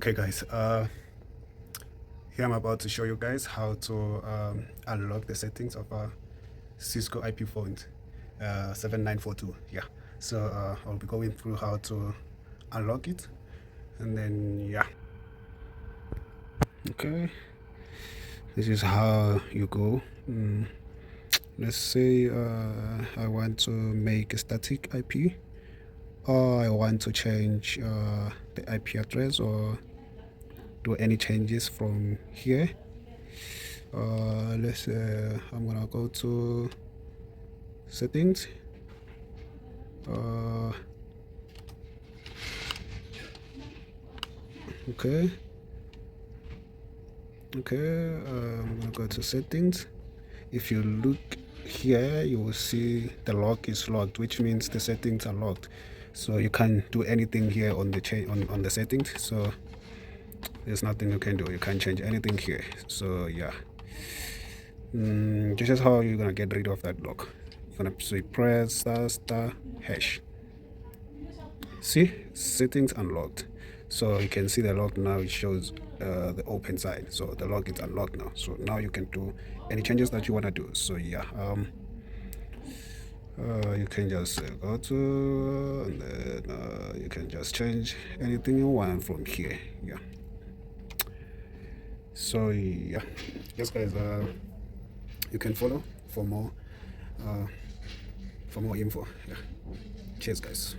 Okay guys, here I'm about to show you guys how to unlock the settings of a Cisco IP phone 7942. Yeah, so I'll be going through how to unlock it, and then yeah. Okay, this is how you go. Let's say I want to make a static IP, or I want to change the IP address or do any changes from here. Let's I'm gonna go to settings. Okay, I'm gonna go to settings. If you look here, you will see the lock is locked, which means the settings are locked, so you can't do anything here on the on the settings. So there's nothing you can do, you can't change anything here. So yeah, this is how you're gonna get rid of that lock. You're gonna press star hash. See, settings unlocked. So you can see the lock now. It shows the open side, so the lock is unlocked now. So now you can do any changes that you want to do. So yeah, you can just go to, and then you can just change anything you want from here. Yeah, so yeah, yes guys, you can follow for more info. Yeah, cheers guys.